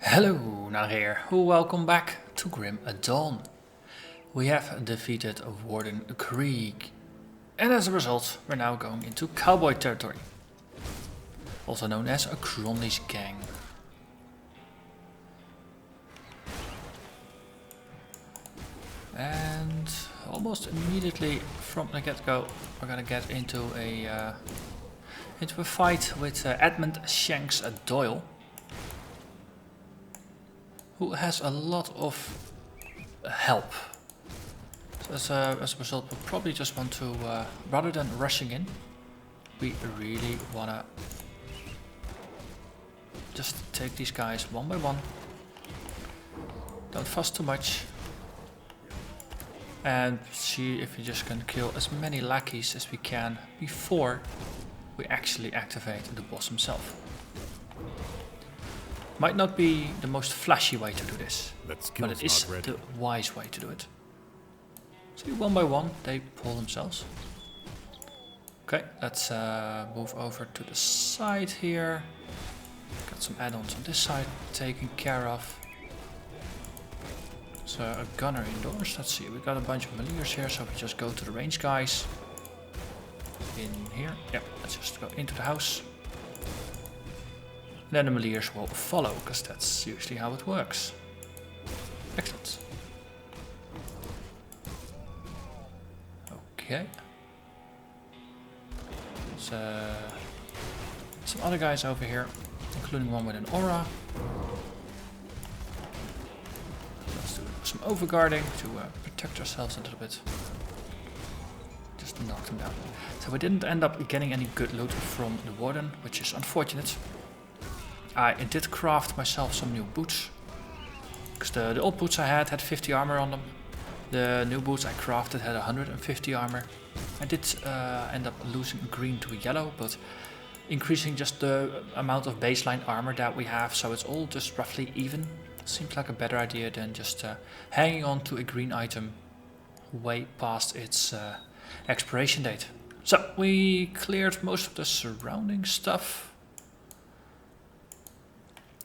Hello, Narnach here. Welcome back to Grim Dawn. We have defeated Warden Krieg, and as a result, we're now going into cowboy territory, also known as a Kronli's gang. And almost immediately from the get-go, we're gonna get into a fight with Edmund Shanks Doyle, who has a lot of help. So as a result, we'll probably just want to, rather than rushing in, we really wanna just take these guys one by one. Don't fuss too much. And see if we just can kill as many lackeys as we can before we actually activate the boss himself. Might not be the most flashy way to do this, but it is the wise way to do it. See, one by one they pull themselves. Okay, let's move over to the side here. Got some add-ons on this side taken care of. So a gunner indoors. Let's see, we got a bunch of meleers here, so we just go to the range guys. In here, yeah, let's just go into the house. Then the meleers will follow, because that's usually how it works. Excellent. Okay. There's some other guys over here, including one with an aura. Let's do some overguarding to protect ourselves a little bit. Just knock them down. So we didn't end up getting any good loot from the warden, which is unfortunate. I did craft myself some new boots, because the old boots I had 50 armor on them. The new boots I crafted had 150 armor. I did end up losing green to yellow, but increasing just the amount of baseline armor that we have, so it's all just roughly even. Seems like a better idea than just hanging on to a green item way past its expiration date. So we cleared most of the surrounding stuff.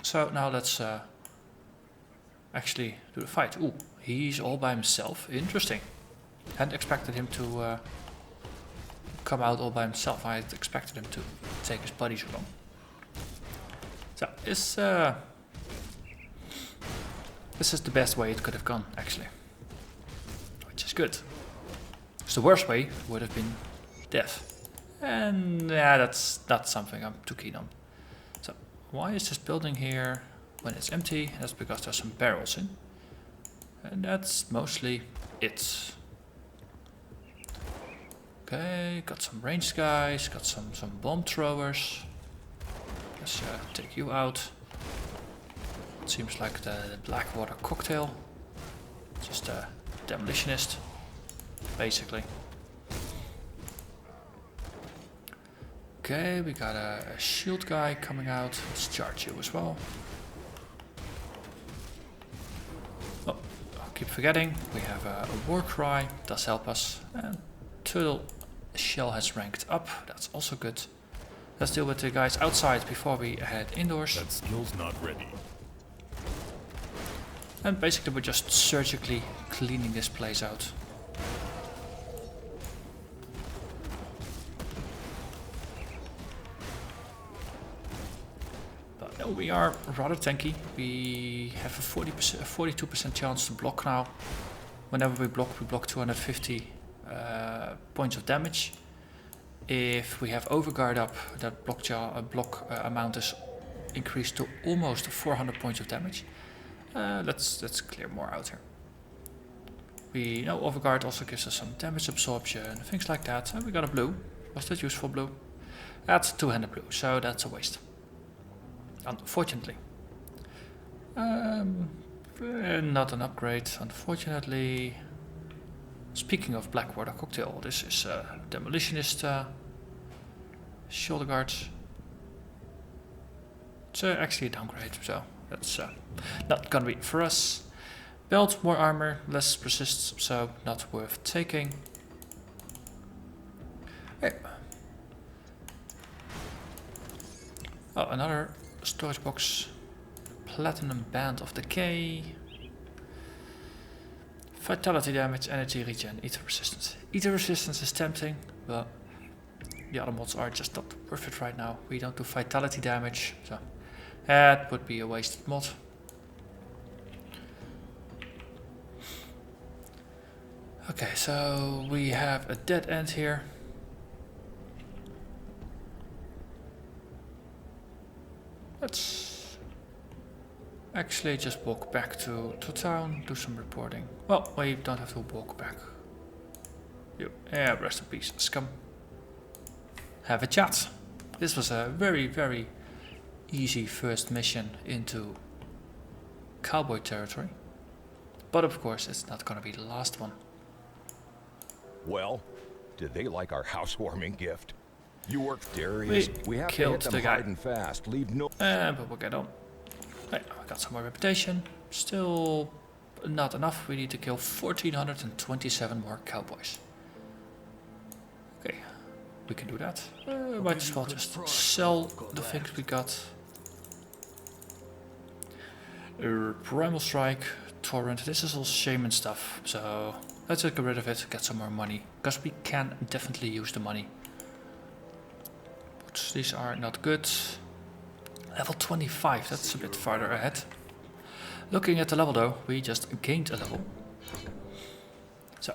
So now let's actually do the fight. Ooh, he's all by himself. Interesting. Hadn't expected him to come out all by himself. I had expected him to take his buddies along. So this is the best way it could have gone, actually. Which is good. Because the worst way would have been death. And yeah, that's not something I'm too keen on. So why is this building here when it's empty? That's because there's some barrels in. And that's mostly it. Okay, got some ranged guys, got some bomb throwers. Let's take you out. It seems like the Blackwater cocktail. Just a demolitionist, basically. Okay, we got a shield guy coming out. Let's charge you as well. Oh, I keep forgetting. We have a war cry. Does help us. And turtle shell has ranked up. That's also good. Let's deal with the guys outside before we head indoors. That skill's not ready. And basically we're just surgically cleaning this place out. But no, we are rather tanky. We have a 42% chance to block now. Whenever we block 250 points of damage. If we have Overguard up, that block amount is increased to almost 400 points of damage. Let's clear more out here. We know Overguard also gives us some damage absorption, things like that. And we got a blue. Was that useful blue? That's two-handed blue, so that's a waste. Unfortunately. Not an upgrade, unfortunately. Speaking of Blackwater cocktail, this is demolitionist shoulder guards. It's actually a downgrade, so that's not gonna be for us. Belt, more armor, less resist, so not worth taking. Hey. Oh, another storage box. Platinum Band of Decay. Vitality damage, energy regen, ether resistance. Ether resistance is tempting, but the other mods are just not worth it right now. We don't do vitality damage, so that would be a wasted mod. Okay, so we have a dead end here. Let's actually just walk back to town, do some reporting. Well, we don't have to walk back. Yeah, rest in peace, scum. Have a chat. This was a very, very easy first mission into cowboy territory. But of course, it's not gonna be the last one. Well, did they like our housewarming gift? You work Darius. We have to hit them hard and fast. Leave no. But we'll get on. Hey, I got some more reputation. Still not enough. We need to kill 1,427 more cowboys. Okay, we can do that. Might as well just sell the things we got. Primal Strike, Torrent. This is all shaman stuff. So let's get rid of it. Get some more money, because we can definitely use the money. But these are not good. Level 25, that's a bit farther ahead. Looking at the level though, we just gained a level. So,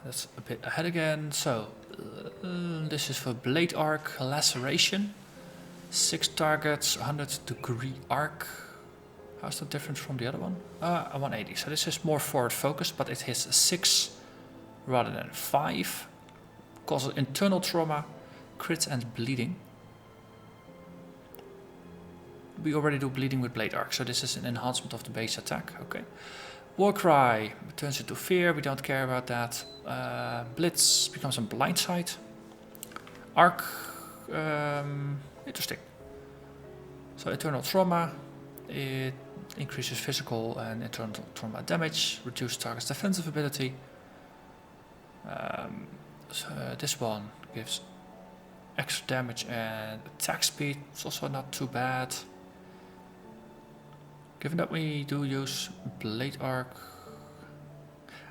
that's a bit ahead again. So, this is for Blade Arc, Laceration. 6 targets, 100 degree arc. How's that different from the other one? 180, so this is more forward focused, but it hits 6 rather than 5. Causes internal trauma, crits and bleeding. We already do bleeding with Blade Arc, so this is an enhancement of the base attack. Okay. Warcry turns into fear, we don't care about that. Blitz becomes a blind sight. Arc, interesting. So eternal trauma, it increases physical and internal trauma damage, reduces target's defensive ability. So this one gives extra damage and attack speed, it's also not too bad. Given that we do use Blade Arc,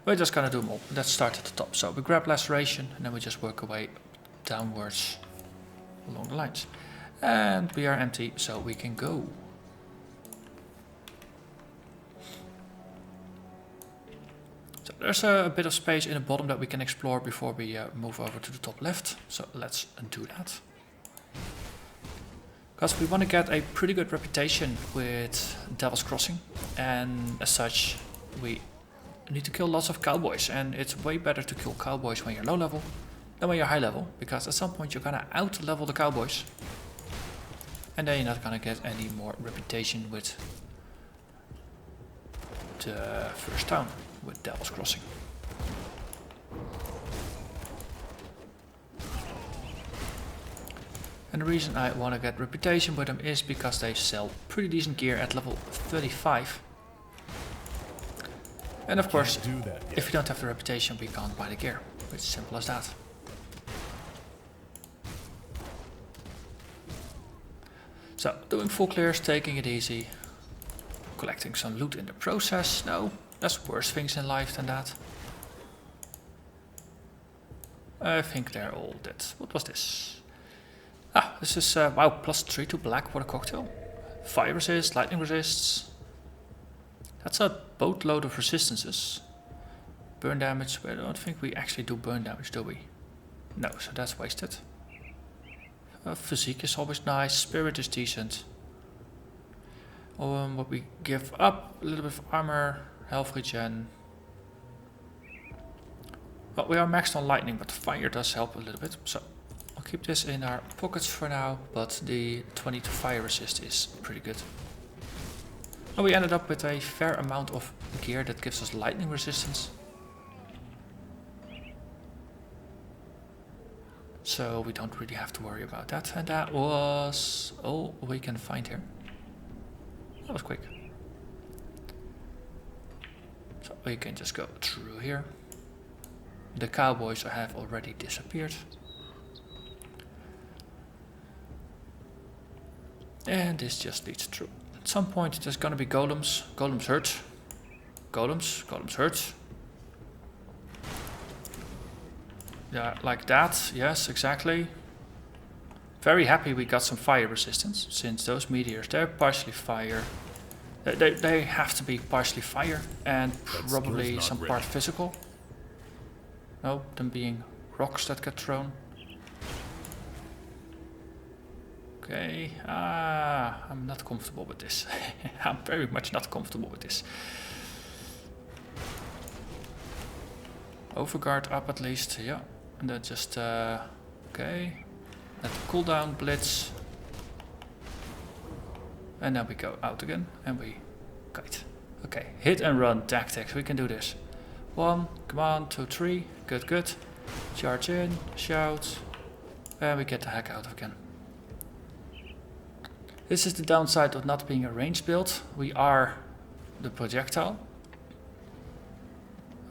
we're just gonna do them all. Let's start at the top. So we grab Laceration and then we just work our way downwards along the lines. And we are empty, so we can go. So there's a bit of space in the bottom that we can explore before we move over to the top left. So let's do that. Because we want to get a pretty good reputation with Devil's Crossing, and as such we need to kill lots of cowboys, and it's way better to kill cowboys when you're low level than when you're high level, because at some point you're gonna out level the cowboys and then you're not gonna get any more reputation with the first town with Devil's Crossing. And the reason I want to get reputation with them is because they sell pretty decent gear at level 35. And of course, if you don't have the reputation, we can't buy the gear. It's simple as that. So, doing full clears, taking it easy. Collecting some loot in the process. No, there's worse things in life than that. I think they're all dead. What was this? Ah, this is, wow, +3 to black, what a cocktail. Fire resist, lightning resists. That's a boatload of resistances. Burn damage, but I don't think we actually do burn damage, do we? No, so that's wasted. Physique is always nice, spirit is decent. What we give up, a little bit of armour, health regen. Well, we are maxed on lightning, but fire does help a little bit, so I'll keep this in our pockets for now, but the 20 to fire resist is pretty good. And we ended up with a fair amount of gear that gives us lightning resistance. So we don't really have to worry about that. And that was all we can find here. That was quick. So we can just go through here. The cowboys have already disappeared. And this just leads through. At some point there's gonna be golems. Golems hurt. Golems hurt. Yeah, like that. Yes, exactly. Very happy we got some fire resistance, since those meteors, they're partially fire. They have to be partially fire and probably some part physical. No, them being rocks that get thrown. Okay, I'm not comfortable with this. I'm very much not comfortable with this. Overguard up at least, yeah. And then just, okay. Let the cooldown blitz. And then we go out again and we kite. Okay, hit and run tactics, we can do this. 1, come on, 2, 3, good, good. Charge in, shout. And we get the heck out again. This is the downside of not being a ranged build. We are the projectile.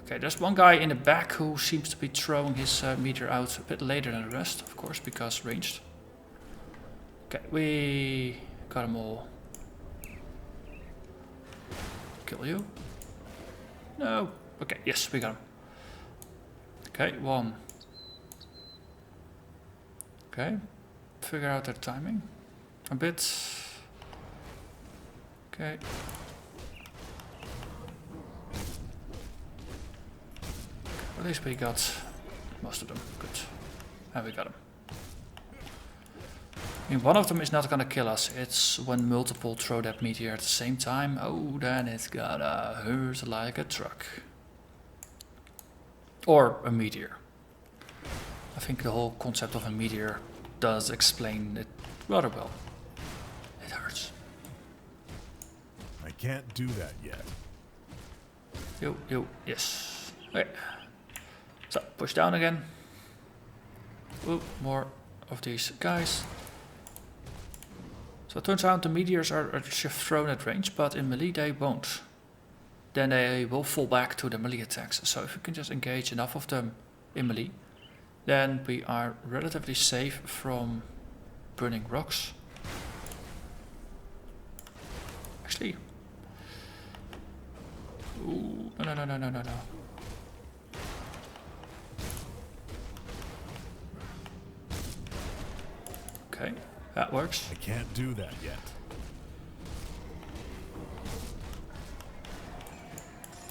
Okay, there's one guy in the back who seems to be throwing his meter out a bit later than the rest, of course, because ranged. Okay, we got them all. Kill you? No. Okay, yes, we got him. Okay, 1. Okay, figure out their timing a bit. Okay. At least we got most of them. Good. And we got them. I mean, one of them is not gonna kill us. It's when multiple throw that meteor at the same time. Oh, then it's gonna hurt like a truck. Or a meteor. I think the whole concept of a meteor does explain it rather well. It hurts. I can't do that yet. Yes. Okay. So, push down again. Ooh, more of these guys. So it turns out the meteors are thrown at range, but in melee they won't. Then they will fall back to the melee attacks. So if we can just engage enough of them in melee, then we are relatively safe from burning rocks. Actually, ooh, no. Okay, that works. I can't do that yet.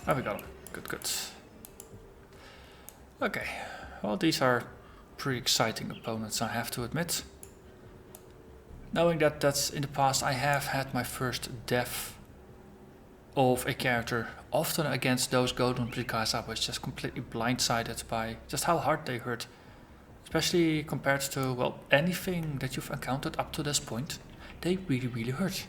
Oh, we got him. Good. Okay, well, these are pretty exciting opponents, I have to admit. Knowing that that's in the past, I have had my first death of a character, often against those Golems, because I was just completely blindsided by just how hard they hurt. Especially compared to, well, anything that you've encountered up to this point, they really hurt.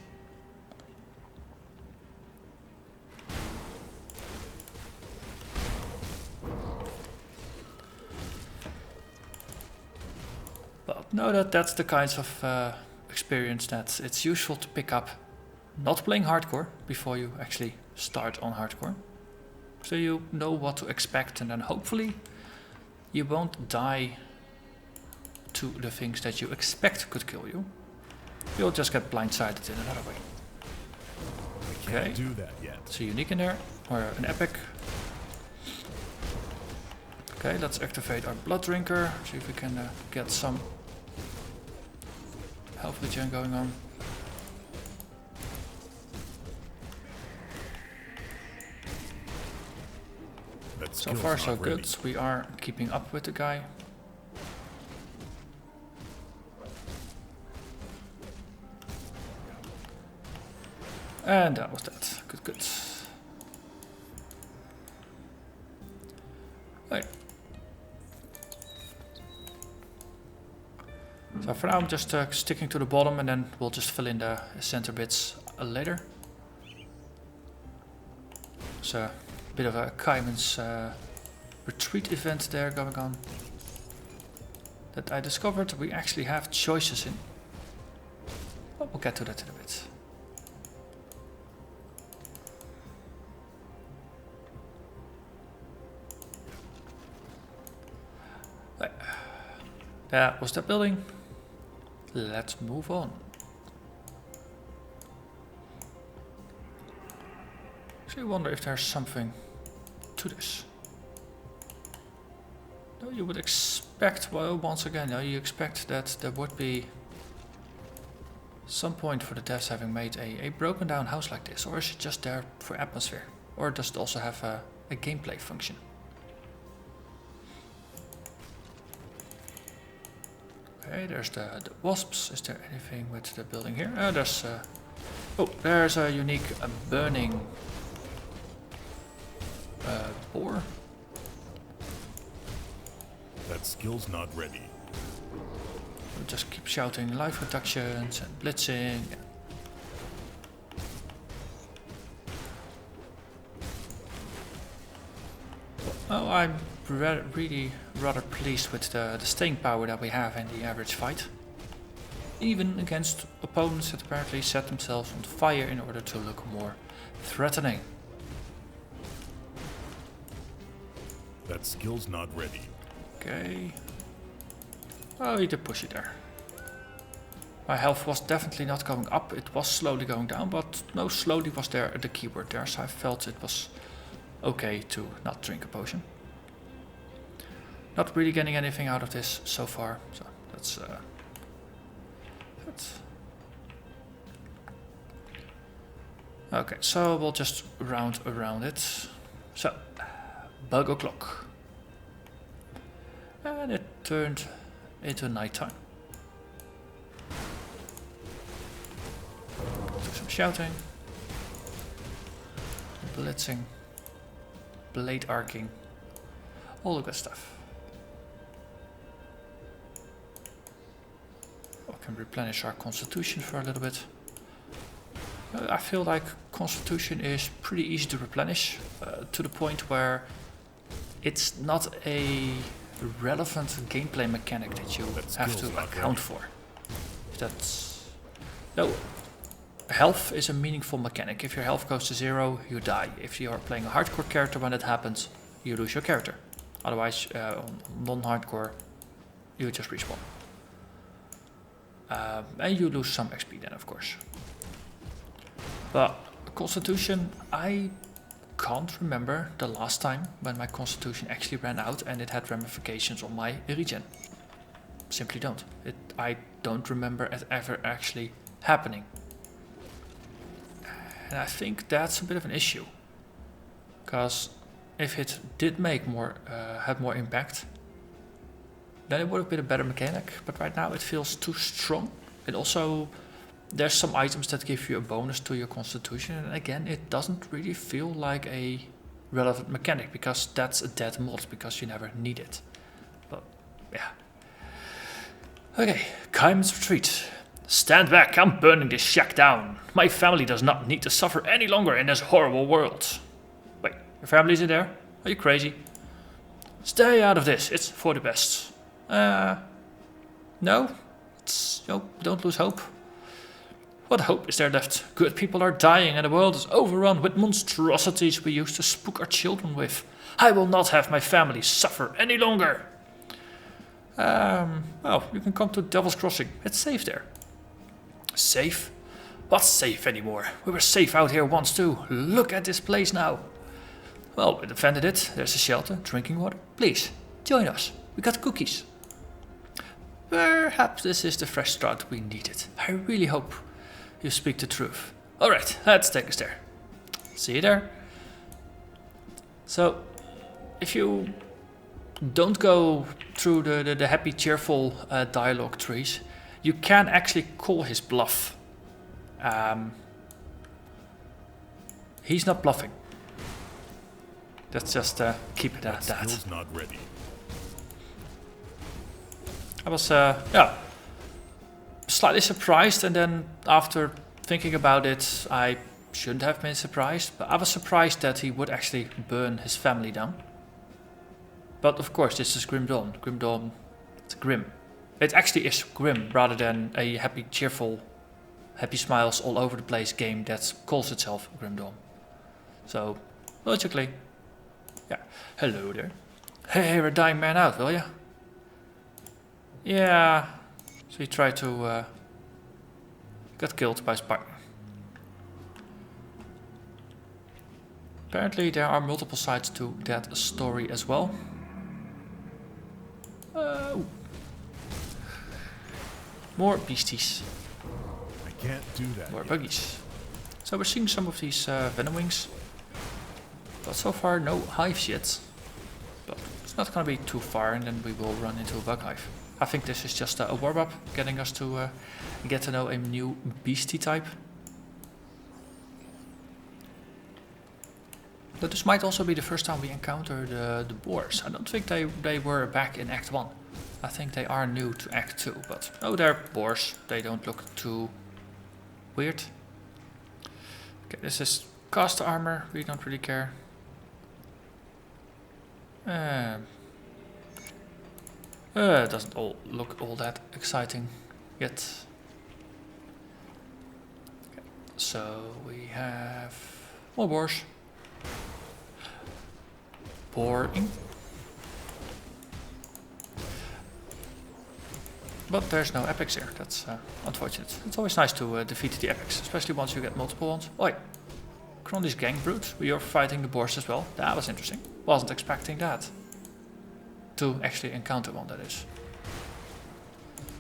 But know that that's the kinds of experience that it's useful to pick up not playing hardcore before you actually start on hardcore. So you know what to expect, and then hopefully you won't die to the things that you expect could kill you. You'll just get blindsided in another way. I can't do that yet. It's a unique in there, or an epic. Okay, let's activate our blood drinker, see if we can get some health regen going on. So far so good, we are keeping up with the guy. And that was that. Good. Right. So for now I'm just sticking to the bottom, and then we'll just fill in the center bits later. It's a bit of a Cayman's retreat event there going on that I discovered we actually have choices in. But we'll get to that in a bit. That was that building. Let's move on. Actually wonder if there's something to this. No, you would expect, well, once again, no, you expect that there would be some point for the devs having made a broken down house like this, or is it just there for atmosphere? Or does it also have a gameplay function? Okay, there's the wasps. Is there anything with the building here? There's there's a unique burning boar. That skill's not ready. We'll just keep shouting life reductions and blitzing. Oh, I'm really rather pleased with the staying power that we have in the average fight. Even against opponents that apparently set themselves on fire in order to look more threatening. That skill's not ready. Okay. Oh, he did push it there. My health was definitely not going up, it was slowly going down, but no, slowly was there the keyword there, so I felt it was okay to not drink a potion. Not really getting anything out of this so far, so that's okay, so we'll just round around it. So, bug o'clock. And it turned into nighttime. Do some shouting, blitzing, blade arcing, all the good stuff. We can replenish our constitution for a little bit. I feel like constitution is pretty easy to replenish, to the point where it's not a relevant gameplay mechanic that you have to account for. That's no. Health is a meaningful mechanic. If your health goes to 0, you die. If you are playing a hardcore character, when that happens, you lose your character. Otherwise, on non-hardcore, you just respawn. And you lose some XP then, of course. But Constitution, I can't remember the last time when my Constitution actually ran out and it had ramifications on my regen. Simply don't. I don't remember it ever actually happening. And I think that's a bit of an issue. Because if it did make more, had more impact, then it would have been a better mechanic. But right now it feels too strong. And also, there's some items that give you a bonus to your constitution. And again, it doesn't really feel like a relevant mechanic, because that's a dead mod, because you never need it. But, yeah. Okay, Kaiman's retreat. Stand back, I'm burning this shack down. My family does not need to suffer any longer in this horrible world. Wait, your family's in there? Are you crazy? Stay out of this, it's for the best. No? No, don't lose hope. What hope is there left? Good people are dying and the world is overrun with monstrosities we used to spook our children with. I will not have my family suffer any longer. Well, you can come to Devil's Crossing. It's safe there. Safe? What's safe anymore? We were safe out here once too. Look at this place now. Well, we defended it. There's a shelter, drinking water. Please, join us. We got cookies. Perhaps this is the fresh start we needed. I really hope you speak the truth. Alright, let's take us there. See you there. So, if you don't go through the happy, cheerful dialogue trees, you can actually call his bluff. He's not bluffing. Let's just keep it at that. Skill's not ready. I was, slightly surprised, and then after thinking about it, I shouldn't have been surprised, but I was surprised that he would actually burn his family down. But of course, this is Grim Dawn. Grim Dawn, it's grim. It actually is grim, rather than a happy, cheerful, happy smiles all over the place game that calls itself Grim Dawn. So, logically, yeah. Hello there. Hey, we're dying man out, will ya? Yeah, so he tried to got killed by his partner. Apparently there are multiple sides to that story as well. More beasties. I can't do that. More yet. buggies. So we're seeing some of these venom wings. But so far no hives yet. But it's not going to be too far and then we will run into a bug hive. I think this is just a warm-up, getting us to get to know a new beastie type. But this might also be the first time we encounter the boars. I don't think they were back in Act 1. I think they are new to Act 2, but oh, they're boars. They don't look too weird. Okay, this is caster armor. We don't really care. It doesn't all look all that exciting yet. Okay, so we have more boars. Boring. But there's no epics here. That's unfortunate. It's always nice to defeat the epics, especially once you get multiple ones. Oi! Crondy's gang brute. We are fighting the boars as well. That was interesting. Wasn't expecting that. To actually encounter one, that is.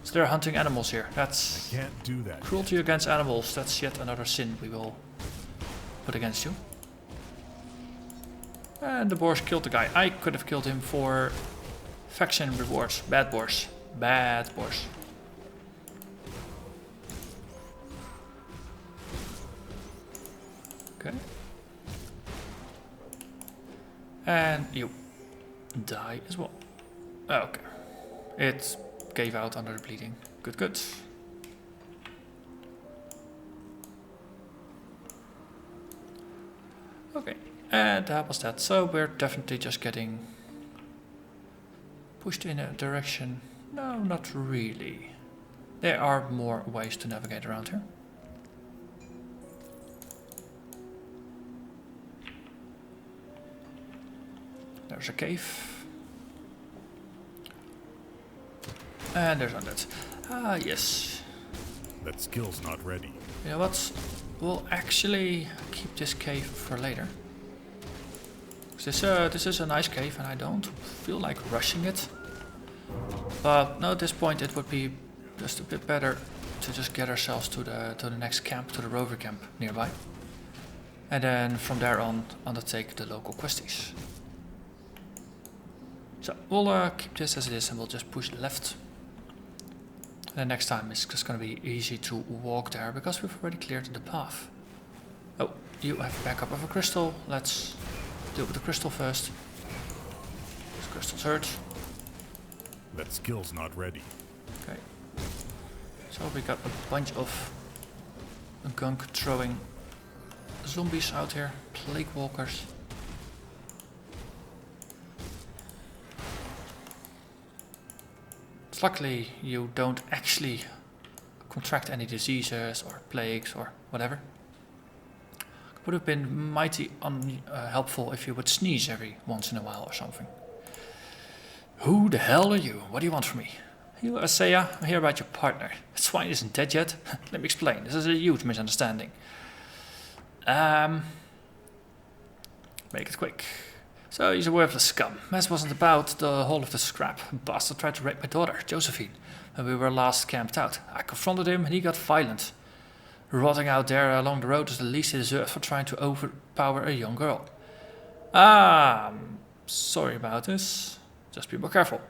So they're hunting animals here. That's I can't do that. cruelty against animals. That's yet another sin we will put against you. And the boars killed the guy. I could have killed him for faction rewards. Bad boars. Bad boars. Okay. And you die as well. Okay. It gave out under the bleeding. Good, good. Okay. And that was that. So we're definitely just getting pushed in a direction. No, not really. There are more ways to navigate around here. There's a cave. And there's undead. Ah, yes. That skill's not ready. You know what? We'll actually keep this cave for later. This is a nice cave and I don't feel like rushing it. But no, at this point it would be just a bit better to just get ourselves to the next camp, to the rover camp nearby. And then from there on undertake the local questies. So we'll keep this as it is and we'll just push left. And then next time it's just going to be easy to walk there because we've already cleared the path. Oh, you have a backup of a crystal. Let's deal with the crystal first. This crystal's hurt. That skill's not ready. Okay. So we got a bunch of gunk throwing zombies out here. Plague walkers. Luckily you don't actually contract any diseases or plagues or whatever. It would have been mighty unhelpful if you would sneeze every once in a while or something. Who the hell are you? What do you want from me? You, Asaya, I hear about your partner. That swine isn't dead yet. Let me explain. This is a huge misunderstanding. Make it quick. So he's a worthless scum. Mess wasn't about the whole of the scrap. Bastard tried to rape my daughter, Josephine, when we were last camped out. I confronted him and he got violent. Rotting out there along the road is the least he deserves for trying to overpower a young girl. Sorry about this. Just be more careful.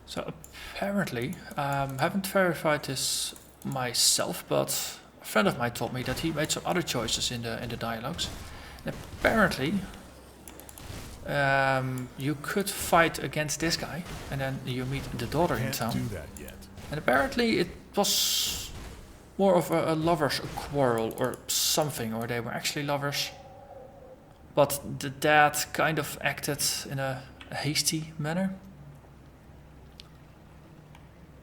So apparently, haven't verified this myself, but a friend of mine told me that he made some other choices in the dialogues. And apparently, you could fight against this guy, and then you meet the daughter in town. Can't do that yet. And apparently, it was more of a lovers' quarrel or something, or they were actually lovers. But the dad kind of acted in a hasty manner.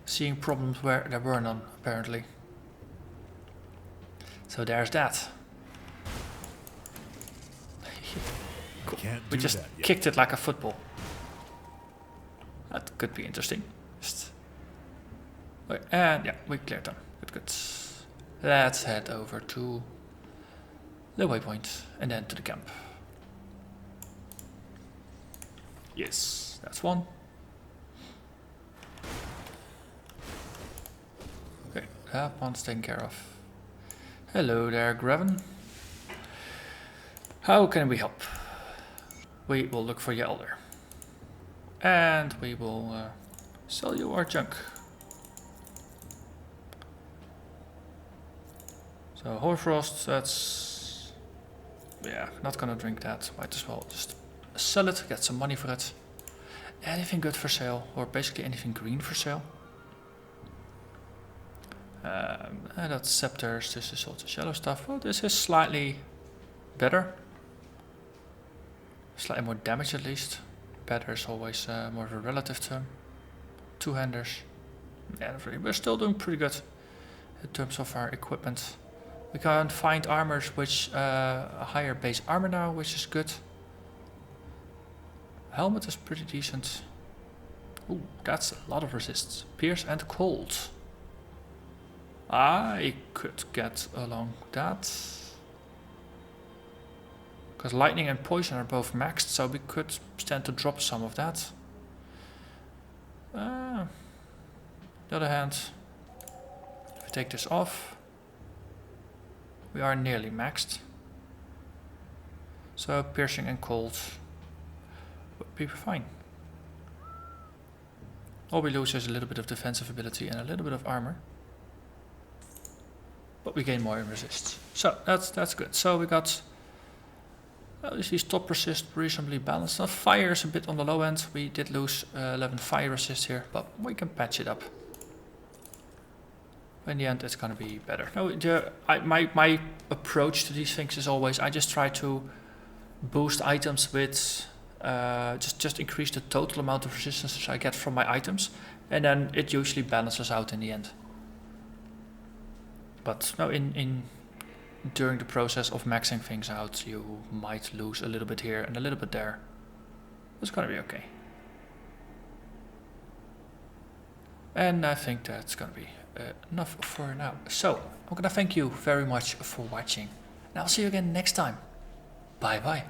Seeing problems where there were none, apparently. So there's that. Cool. We just kicked it like a football. That could be interesting. Just Okay, and yeah, we cleared them. Good, good. Let's head over to the waypoint and then to the camp. Yes, that's one. Okay, that one's taken care of. Hello there, Graven. How can we help? We will look for your elder. And we will sell you our junk. So Hoarfrost, that's... yeah, not gonna drink that. Might as well just sell it, get some money for it. Anything good for sale, or basically anything green for sale. And that's scepters, this is also shallow stuff. Well, this is slightly better. Slightly more damage at least. Better is always more of a relative term. Two-handers. Yeah, we're still doing pretty good in terms of our equipment. We can find armors which a higher base armor now, which is good. Helmet is pretty decent. Ooh, that's a lot of resists. Pierce and cold. I could get along that. Because lightning and poison are both maxed, so we could stand to drop some of that. On the other hand, if we take this off, we are nearly maxed. So piercing and cold would be fine. All we lose is a little bit of defensive ability and a little bit of armor. But we gain more in resist. So that's good. So we got these top resist reasonably balanced. Now fire is a bit on the low end. We did lose 11 fire resist here, but we can patch it up. In the end, it's gonna be better. No, my approach to these things is always I just try to boost items with just increase the total amount of resistances I get from my items, and then it usually balances out in the end. But no, during the process of maxing things out, you might lose a little bit here and a little bit there. It's gonna be okay. And I think that's gonna be enough for now. So, I'm gonna thank you very much for watching. And I'll see you again next time. Bye bye.